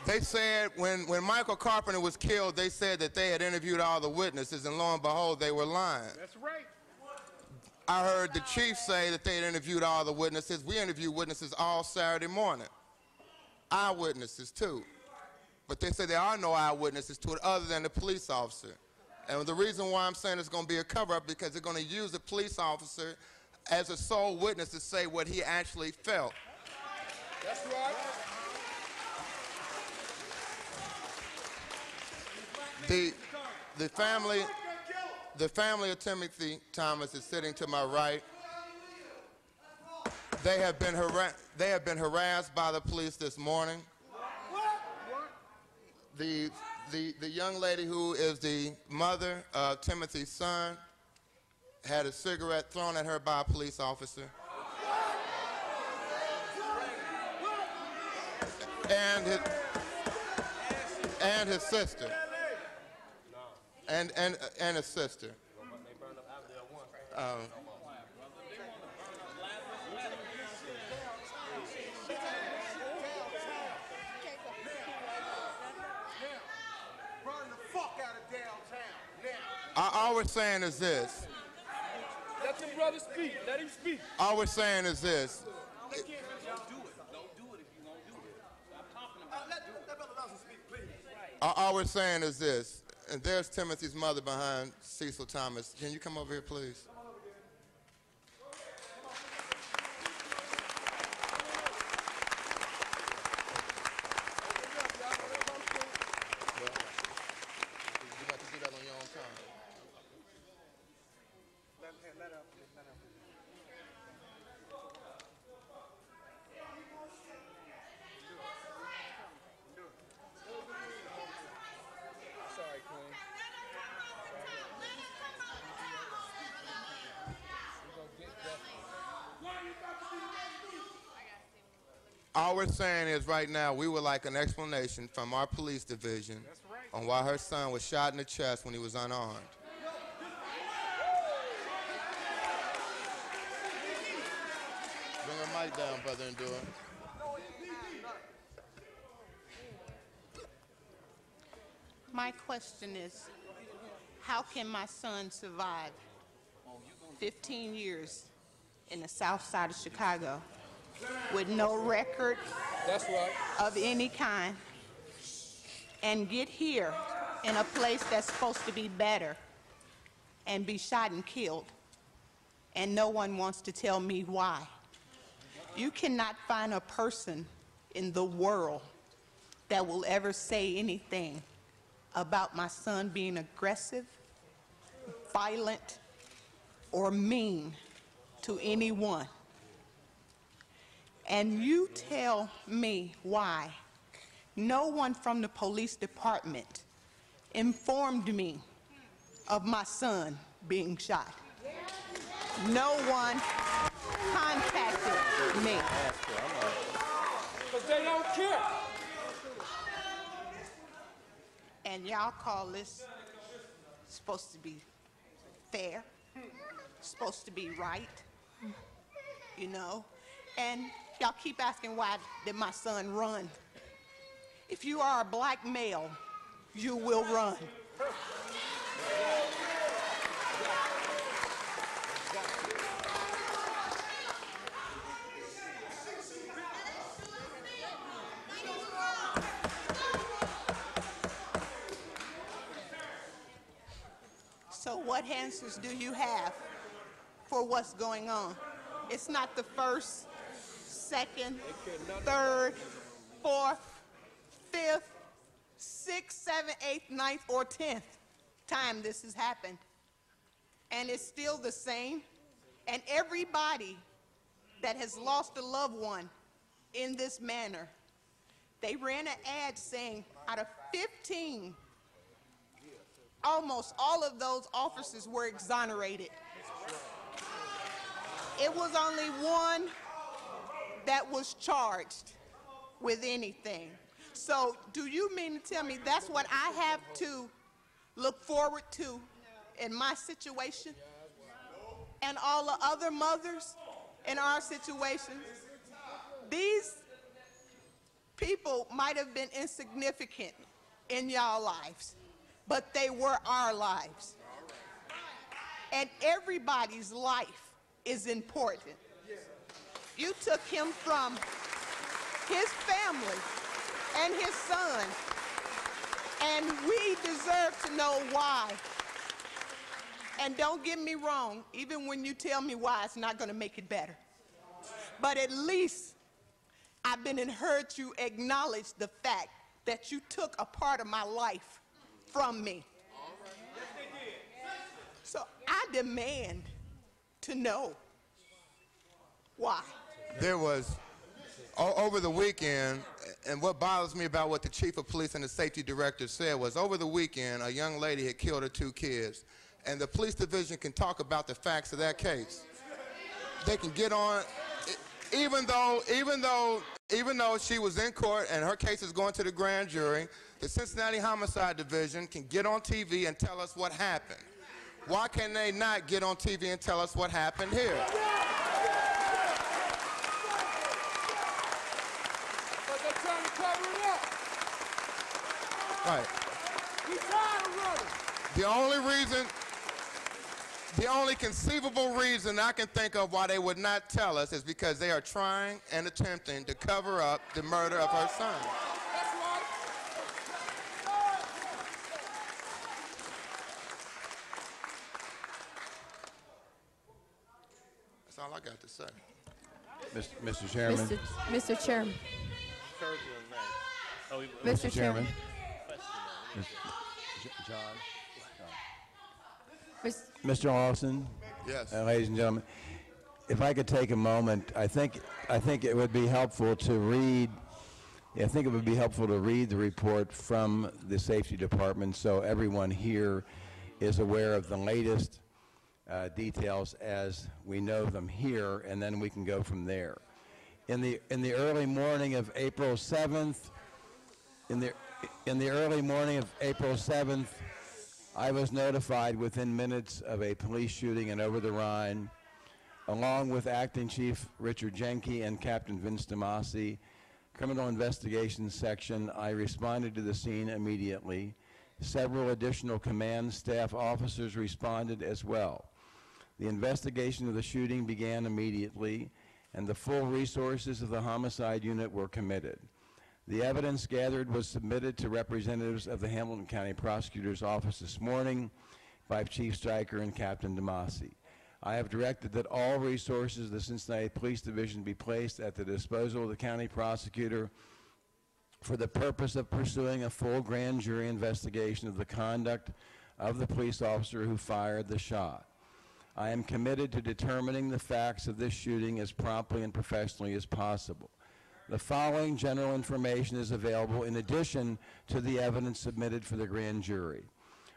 They said when Michael Carpenter was killed, they said that they had interviewed all the witnesses, and lo and behold, they were lying. That's right. I heard the chief say that they had interviewed all the witnesses. We interviewed witnesses all Saturday morning. Eyewitnesses, too. But they say there are no eyewitnesses to it other than the police officer. And the reason why I'm saying it's going to be a cover-up because they're going to use the police officer as a sole witness to say what he actually felt. That's right. The family of Timothy Thomas is sitting to my right. They have been harassed by the police this morning. The young lady who is the mother of Timothy's son had a cigarette thrown at her by a police officer. And his sister. And his sister. All we're saying is this. Let the brother speak. Let him speak. All we're saying is this. Don't do it. Don't do it if you won't do it. Stop talking about it. Let brother Nelson speak, please. All we're saying is this. And there's Timothy's mother behind Cecil Thomas. Can you come over here, please? You got to do that on your own time. Let up. Sorry, Queen. All we're saying is right now we would like an explanation from our police division on why her son was shot in the chest when he was unarmed. Bring her mic down, brother, and do it. My question is, how can my son survive 15 years in the south side of Chicago with no record of any kind and get here in a place that's supposed to be better and be shot and killed, and no one wants to tell me why? You cannot find a person in the world that will ever say anything about my son being aggressive, violent, or mean to anyone. And you tell me why no one from the police department informed me of my son being shot. No one contacted me. Because they don't care. And y'all call this supposed to be fair, supposed to be right, you know? And y'all keep asking why did my son run? If you are a black male, you will run. So what answers do you have for what's going on? It's not the first, second, third, fourth, fifth, sixth, seventh, eighth, ninth, or 10th time this has happened. And it's still the same. And everybody that has lost a loved one in this manner, they ran an ad saying out of 15, almost all of those officers were exonerated. It was only one that was charged with anything. So do you mean to tell me that's what I have to look forward to in my situation? And all the other mothers in our situations? These people might have been insignificant in y'all lives, but they were our lives. And everybody's life is important. You took him from his family and his son, and we deserve to know why. And don't get me wrong, even when you tell me why, it's not going to make it better. But at least I've been and heard you acknowledge the fact that you took a part of my life from me. So I demand to know why. There was, over the weekend, and what bothers me about what the chief of police and the safety director said was, over the weekend, a young lady had killed her 2 kids. And the police division can talk about the facts of that case. They can get on, even though she was in court and her case is going to the grand jury, the Cincinnati Homicide Division can get on TV and tell us what happened. Why can they not get on TV and tell us what happened here? But they're trying to cover it up. Right. We tired of running. The only conceivable reason I can think of why they would not tell us is because they are trying and attempting to cover up the murder of her son. That's right. That's all I got to say. Mr. Chairman. Mr. Chairman. Mr. Chairman. John. Mr. Lawson. Yes. Ladies and gentlemen, if I could take a moment, I think it would be helpful to read. I think it would be helpful to read the report from the Safety Department so everyone here is aware of the latest details as we know them here, and then we can go from there. In the early morning of April 7th, in the early morning of April 7th, I was notified within minutes of a police shooting in Over the Rhine. Along with Acting Chief Richard Jenke and Captain Vince DeMasi, Criminal Investigations Section, I responded to the scene immediately. Several additional command staff officers responded as well. The investigation of the shooting began immediately, and the full resources of the homicide unit were committed. The evidence gathered was submitted to representatives of the Hamilton County Prosecutor's Office this morning by Chief Stryker and Captain DeMasi. I have directed that all resources of the Cincinnati Police Division be placed at the disposal of the county prosecutor for the purpose of pursuing a full grand jury investigation of the conduct of the police officer who fired the shot. I am committed to determining the facts of this shooting as promptly and professionally as possible. The following general information is available in addition to the evidence submitted for the grand jury.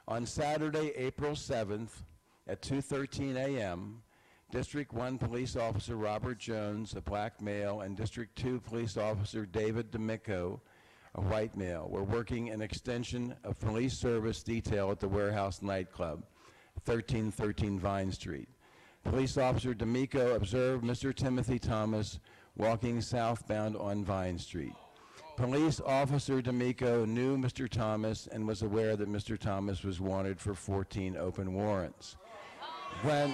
On Saturday, April 7th at 2:13 a.m., District 1 Police Officer Robert Jones, a black male, and District 2 Police Officer David D'Amico, a white male, were working an extension of police service detail at the Warehouse nightclub, 1313 Vine Street. Police Officer D'Amico observed Mr. Timothy Thomas walking southbound on Vine Street. Police Officer D'Amico knew Mr. Thomas and was aware that Mr. Thomas was wanted for 14 open warrants. When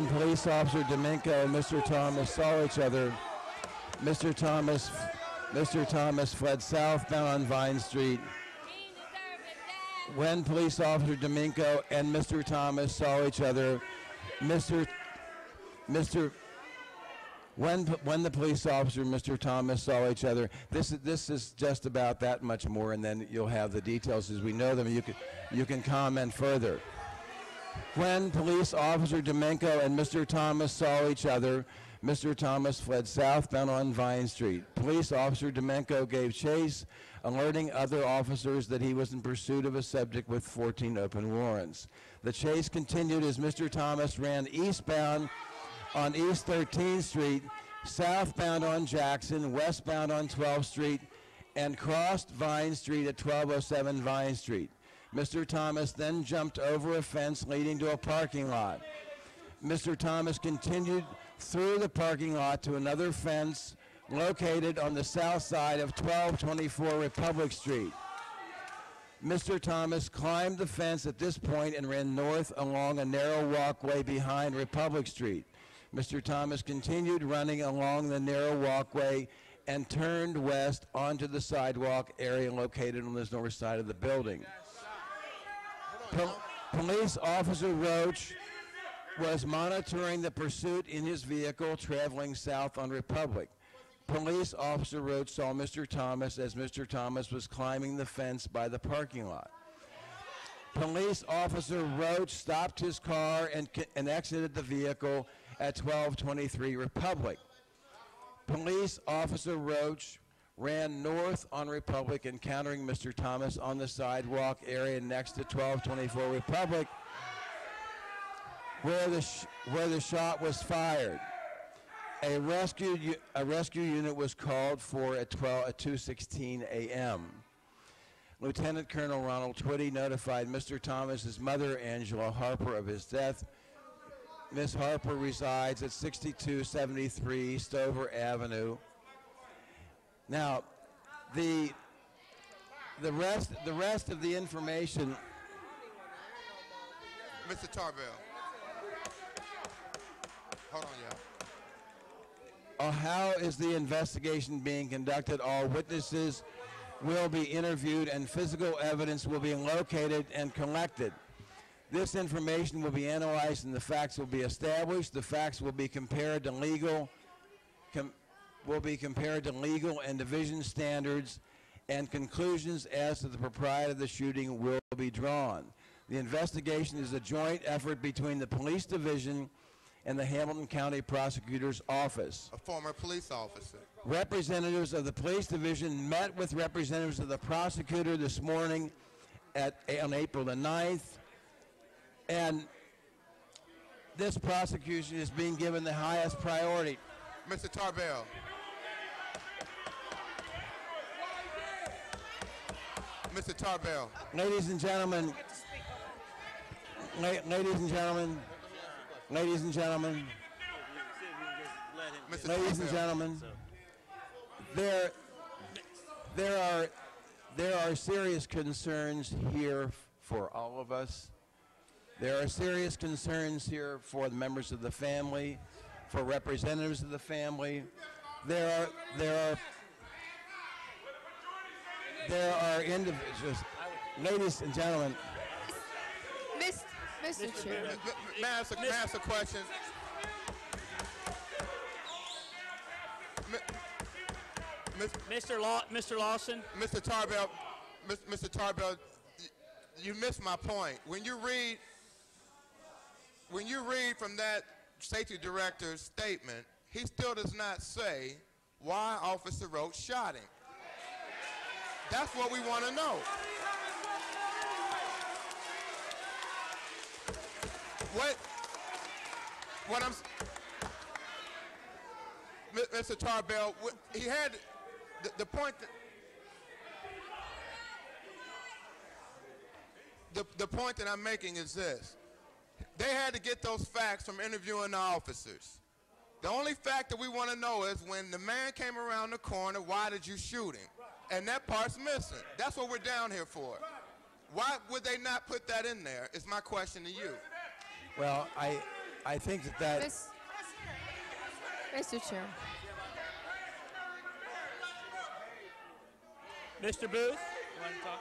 Police Officer D'Amico and Mr. Thomas saw each other, Mr. Thomas fled southbound on Vine Street. When Police Officer D'Amico and Mr. Thomas saw each other, when the police officer and Mr. Thomas saw each other, this is just about that much more, and then you'll have the details as we know them. You can comment further. When Police Officer D'Amico and Mr. Thomas saw each other, Mr. Thomas fled southbound on Vine Street. Police Officer D'Amico gave chase, alerting other officers that he was in pursuit of a subject with 14 open warrants. The chase continued as Mr. Thomas ran eastbound on East 13th Street, southbound on Jackson, westbound on 12th Street, and crossed Vine Street at 1207 Vine Street. Mr. Thomas then jumped over a fence leading to a parking lot. Mr. Thomas continued through the parking lot to another fence located on the south side of 1224 Republic Street. Mr. Thomas climbed the fence at this point and ran north along a narrow walkway behind Republic Street. Mr. Thomas continued running along the narrow walkway and turned west onto the sidewalk area located on the north side of the building. Police Officer Roach was monitoring the pursuit in his vehicle traveling south on Republic. Police Officer Roach saw Mr. Thomas as Mr. Thomas was climbing the fence by the parking lot. Police Officer Roach stopped his car and exited the vehicle at 1223 Republic. Police Officer Roach ran north on Republic, encountering Mr. Thomas on the sidewalk area next to 1224 Republic, where the shot was fired. A rescue unit was called for at 2:16 a.m. Lieutenant Colonel Ronald Twitty notified Mr. Thomas's mother, Angela Harper, of his death. Ms. Harper resides at 6273 Stover Avenue. Now, the rest of the information. Mr. Tarbell. Hold on, y'all. How is the investigation being conducted? All witnesses will be interviewed and physical evidence will be located and collected. This information will be analyzed and the facts will be established. The facts will be compared to legal and division standards, and conclusions as to the propriety of the shooting will be drawn. The investigation is a joint effort between the police division and the Hamilton County Prosecutor's Office. A former police officer. Representatives of the police division met with representatives of the prosecutor this morning on April the 9th, and this prosecution is being given the highest priority. Mr. Tarbell. Mr. Tarbell. Ladies and gentlemen, ladies and gentlemen, ladies and gentlemen, Mr. ladies and gentlemen, there are serious concerns here for all of us. There are serious concerns here for the members of the family, for representatives of the family. There are individuals. Ladies and gentlemen. Mr. Chair. May I ask a question? Mr. Lawson. Mr. Tarbell, you missed my point. When you read from that safety director's statement, he still does not say why Officer Roach shot him. That's what we want to know. What I'm, Mr. Tarbell, he had the point. The point that I'm making is this: they had to get those facts from interviewing the officers. The only fact that we want to know is when the man came around the corner, why did you shoot him? And that part's missing. That's what we're down here for. Why would they not put that in there, is my question to you. Well, I think that Mr. Chair. Mr. Booth. You want to talk?